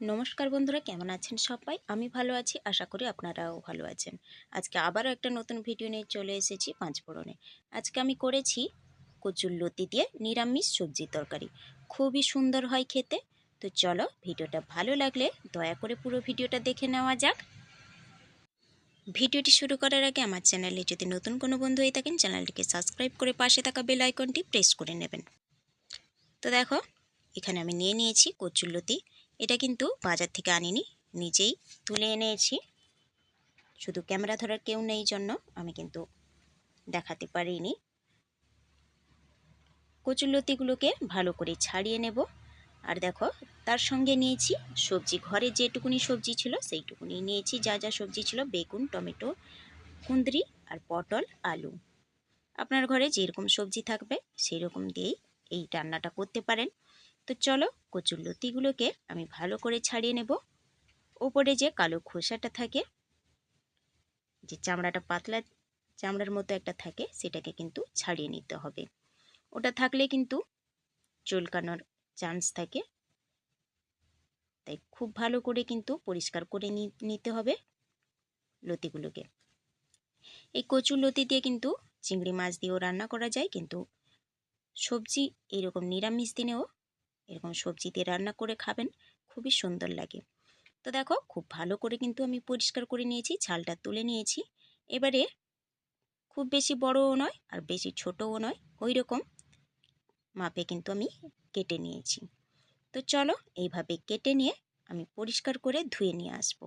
নমস্কার বন্ধুরা, কেমন আছেন সবাই? আমি ভালো আছি, আশা করি আপনারাও ভালো আছেন। আজকে আবারও একটা নতুন ভিডিও নিয়ে চলে এসেছি পাঁচফোড়নে। আজকে আমি করেছি কচুরলতি দিয়ে নিরামিষ সবজি তরকারি। খুবই সুন্দর হয় খেতে। তো চলো, ভিডিওটা ভালো লাগলে দয়া করে পুরো ভিডিওটা দেখে নেওয়া যাক। ভিডিওটি শুরু করার আগে আমার চ্যানেলে যদি নতুন কোনো বন্ধু হয়ে থাকেন, চ্যানেলটিকে সাবস্ক্রাইব করে পাশে থাকা বেল আইকনটি প্রেস করে নেবেন। তো দেখো, এখানে আমি নিয়ে নিয়েছি কচুরলতি। এটা কিন্তু বাজার থেকে আনিনি, নিজেই তুলে এনেছি। শুধু ক্যামেরা ধরার কেউ নেই জন্য আমি কিন্তু দেখাতে পারিনি। কচুরলতিগুলোকে ভালো করে ছাড়িয়ে নেব। আর দেখো, তার সঙ্গে নিয়েছি সবজি। ঘরে যেটুকুনি সবজি ছিল সেইটুকুনি নিয়েছি। যা যা সবজি ছিল, বেগুন, টমেটো, কুঁদরি আর পটল, আলু। আপনার ঘরে যেরকম সবজি থাকবে সেই রকম দিয়েই এই রান্নাটা করতে পারেন। তো চলো, কচুরলতিগুলোকে আমি ভালো করে ছাড়িয়ে নেব। ওপরে যে কালো খোসাটা থাকে, যে চামড়াটা পাতলা চামড়ার মতো একটা থাকে, সেটাকে কিন্তু ছাড়িয়ে নিতে হবে। ওটা থাকলে কিন্তু চুলকানোর চান্স থাকে, তাই খুব ভালো করে কিন্তু পরিষ্কার করে নিতে হবে লতিগুলোকে। এই কচুর লতি দিয়ে কিন্তু চিংড়ি মাছ দিয়েও রান্না করা যায়, কিন্তু সবজি এরকম নিরামিষ দিনেও এরকম সবজি দিয়ে রান্না করে খাবেন, খুবই সুন্দর লাগে। তো দেখো, খুব ভালো করে কিন্তু আমি পরিষ্কার করে নিয়েছি, ছালটা তুলে নিয়েছি। এবারে খুব বেশি বড়ও নয় আর বেশি ছোটও নয়, ওই রকম মাপে কিন্তু আমি কেটে নিয়েছি। তো চলো, এইভাবে কেটে নিয়ে আমি পরিষ্কার করে ধুয়ে নিয়ে আসবো।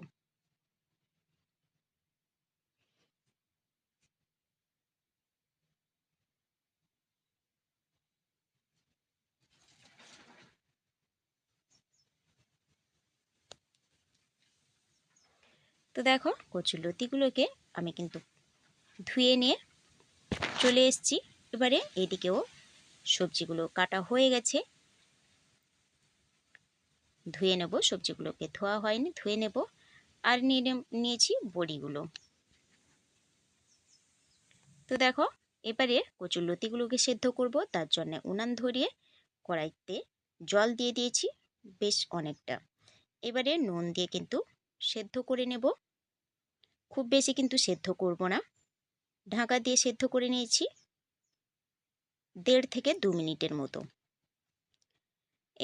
তো দেখো, কচুরলতিগুলোকে আমি কিন্তু ধুয়ে নিয়ে চলে এসেছি। এবারে এদিকেও সবজিগুলো কাটা হয়ে গেছে, ধুয়ে নেব। সবজিগুলোকে ধোয়া হয়নি, ধুয়ে নেব। আর নিয়েছি বড়িগুলো। তো দেখো, এবারে কচুরলতিগুলোকে সেদ্ধ করব, তার জন্য উনান ধরিয়ে কড়াইতে জল দিয়ে দিয়েছি বেশ অনেকটা। এবারে নুন দিয়ে কিন্তু সেদ্ধ করে নেব। খুব বেশি কিন্তু সেদ্ধ করব না, ঢাকা দিয়ে সেদ্ধ করে নিয়েছি 1.5 থেকে 2 মিনিটের মতো।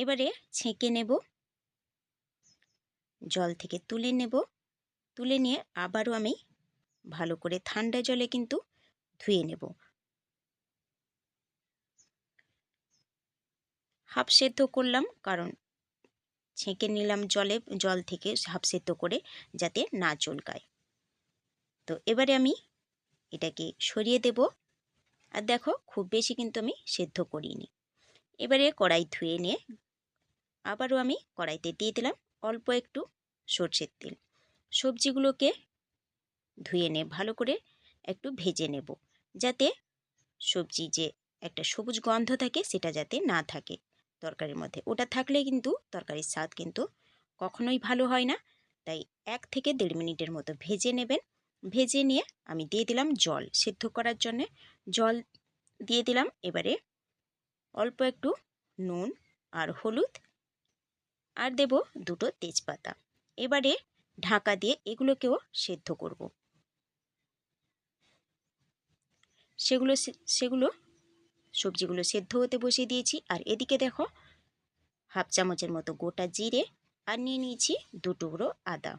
এবারে ছেঁকে নেব, জল থেকে তুলে নেব। তুলে নিয়ে আবারও আমি ভালো করে ঠান্ডা জলে কিন্তু ধুয়ে নেব। হাফ সেদ্ধ করলাম, কারণ ছেঁকে নিলাম জল থেকে হাফ সেদ্ধ করে, যাতে না চুলকায়। তো এবারে আমি এটাকে সরিয়ে দেব। আর দেখো, খুব বেশি কিন্তু আমি সেদ্ধ করিনি। এবারে কড়াই ধুয়ে নিয়ে আবারও আমি কড়াইতে দিয়ে দিলাম অল্প একটু সরষের তেল। সবজিগুলোকে ধুয়ে নিয়ে ভালো করে একটু ভেজে নেব, যাতে সবজি যে একটা সবুজ গন্ধ থাকে সেটা যাতে না থাকে তরকারির মধ্যে। ওটা থাকলে কিন্তু তরকারির স্বাদ কিন্তু কখনোই ভালো হয় না। তাই 1 থেকে 1.5 মিনিটের মতো ভেজে নেবেন। ভেজে নিয়ে আমি দিয়ে দিলাম জল সেদ্ধ করার জন্যে। জল দিয়ে দিলাম। এবারে অল্প একটু নুন আর হলুদ, আর দেব 2টো তেজপাতা। এবারে ঢাকা দিয়ে এগুলোকেও সেদ্ধ করব। সেগুলো সবজিগুলো সেদ্ধ হতে বসিয়ে দিয়েছি। আর এদিকে দেখো, হাফ চামচের মতো গোটা জিরে আর নিয়ে নিয়েছি 2 টুকরো আদা।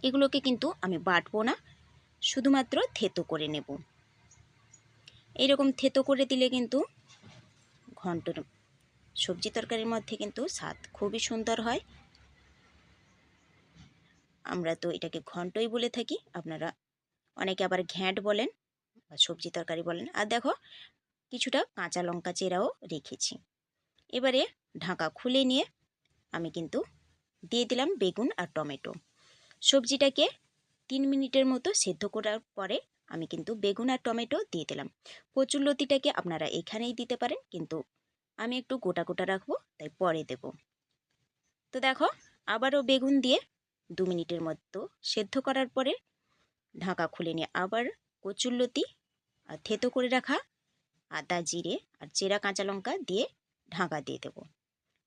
এগুলোকে কিন্তু আমি বাটবো না, শুধুমাত্র থেতো করে নেব। এইরকম থেতো করে দিলে কিন্তু ঘন্টর সবজি তরকারির মধ্যে কিন্তু স্বাদ খুবই সুন্দর হয়। আমরা তো এটাকে ঘন্টই বলে থাকি, আপনারা অনেকে আবার ঘ্যাঁট বলেন বা সবজি তরকারি বলেন। আর দেখো, কিছুটা কাঁচা লঙ্কা চেরাও রেখেছি। এবারে ঢাকা খুলে নিয়ে আমি কিন্তু দিয়ে দিলাম বেগুন আর টমেটো। সবজিটাকে 3 মিনিটের মতো সেদ্ধ করার পরে আমি কিন্তু বেগুন আর টমেটো দিয়ে দিলাম। কচুরলতিটাকে আপনারা এখানেই দিতে পারেন, কিন্তু আমি একটু গোটা গোটা রাখবো, তাই পরে দেব। তো দেখো, আবারও বেগুন দিয়ে 2 মিনিটের মতো সেদ্ধ করার পরে ঢাকা খুলে নিয়ে আবার কচুরলতি আর থেতো করে রাখা আদা, জিরে আর চেরা কাঁচা লঙ্কা দিয়ে ঢাকা দিয়ে দেব।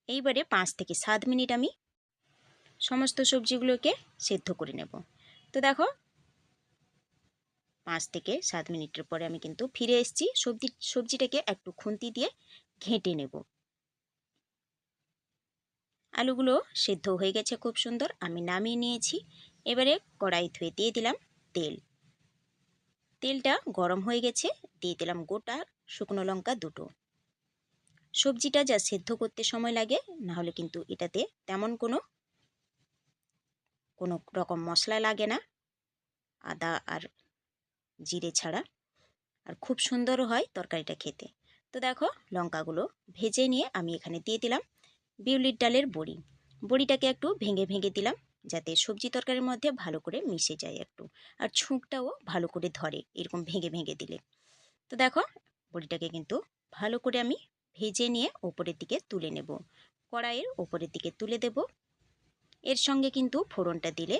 এইবারে 5 থেকে 7 মিনিট আমি সমস্ত সবজিগুলোকে সেদ্ধ করে নেব। তো দেখো 5 থেকে 7 মিনিটের পরে আমি কিন্তু ফিরে এসেছি। সবজিটাকে একটু খুন্তি দিয়ে ঘেঁটে নেব। আলুগুলো সেদ্ধ হয়ে গেছে খুব সুন্দর, আমি নামিয়ে নিয়েছি। এবারে কড়াই ধুয়ে দিয়ে দিলাম তেল। তেলটা গরম হয়ে গেছে, দিয়ে দিলাম গোটা শুকনো লঙ্কা দুটো। সবজিটা যা সেদ্ধ করতে সময় লাগে, না হলে কিন্তু এটাতে তেমন কোনো রকম মশলা লাগে না, আদা আর জিরে ছাড়া, আর খুব সুন্দর হয় তরকারিটা খেতে। তো দেখো লঙ্কাগুলো ভেজে নিয়ে আমি এখানে দিয়ে দিলাম বিউলির ডালের বড়ি। বড়িটাকে একটু ভেঙে ভেঙে দিলাম, যাতে সবজি তরকারির মধ্যে ভালো করে মিশে যায় একটু, আর ছুঁকটাও ভালো করে ধরে এরকম ভেঙে ভেঙে দিলে। তো দেখো বড়িটাকে কিন্তু ভালো করে আমি ভেজে নিয়ে ওপরের দিকে তুলে নেব, কড়াইয়ের ওপরের দিকে তুলে দেব। এর সঙ্গে কিন্তু ফোড়নটা দিলে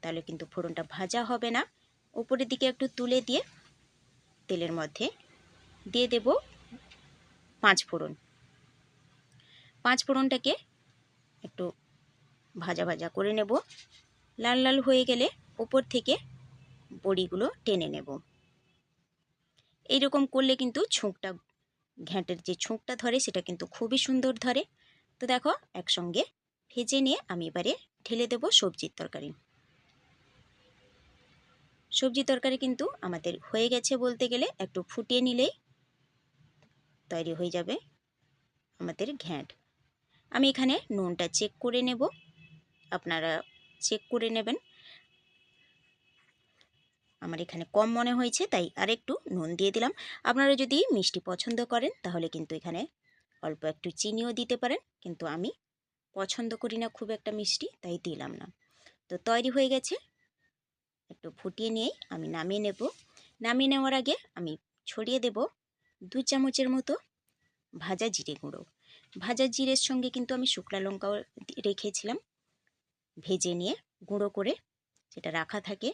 তাহলে কিন্তু ফোড়নটা ভাজা হবে না। ওপরের দিকে একটু তুলে দিয়ে তেলের মধ্যে দিয়ে দেব 5 ফোড়ন। 5 ফোড়নটাকে একটু ভাজা ভাজা করে নেব। লাল লাল হয়ে গেলে ওপর থেকে বড়িগুলো টেনে নেব। এইরকম করলে কিন্তু ঘ্যাঁটের যে ছুঁকটা ধরে সেটা কিন্তু খুবই সুন্দর ধরে। তো দেখো একসঙ্গে ভেজে নিয়ে আমি এবারে ঢেলে দেব সবজির তরকারি। সবজি তরকারি কিন্তু আমাদের হয়ে গেছে বলতে গেলে, একটু ফুটিয়ে নিলেই তৈরি হয়ে যাবে আমাদের ঘ্যাঁট। আমি এখানে নুনটা চেক করে নেব, আপনারা চেক করে নেবেন। আমার এখানে কম মনে হয়েছে তাই আরেকটু নুন দিয়ে দিলাম। আপনারা যদি মিষ্টি পছন্দ করেন তাহলে কিন্তু এখানে অল্প একটু চিনিও দিতে পারেন, কিন্তু আমি পছন্দ করি না খুব একটা মিষ্টি, তাই দিলাম না। তো তৈরি হয়ে গেছে, একটু ফুটিয়ে নিয়েই আমি নামিয়ে নেব। নামিয়ে নেওয়ার আগে আমি ছড়িয়ে দেব 2 চামচের মতো ভাজা জিরে গুঁড়ো। ভাজা জিরের সঙ্গে কিন্তু আমি শুকনো লঙ্কাও রেখেছিলাম ভেজে নিয়ে গুঁড়ো করে, সেটা রাখা থাকে।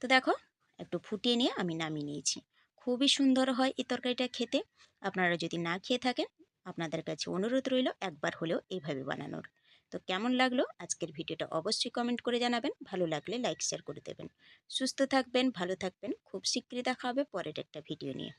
তো দেখো একটু ফুটিয়ে নিয়ে আমি নামিয়ে নিয়েছি। খুবই সুন্দর হয় এই তরকারিটা খেতে। আপনারা যদি না খেয়ে থাকেন, আপনাদের কাছে অনুরোধ রইল একবার হলেও এইভাবে বানানোর। তো কেমন লাগলো আজকের ভিডিওটা অবশ্যই কমেন্ট করে জানাবেন। ভালো লাগলে লাইক শেয়ার করে দেবেন। সুস্থ থাকবেন, ভালো থাকবেন। খুব শীঘ্রই দেখা হবে পরের একটা ভিডিও নিয়ে।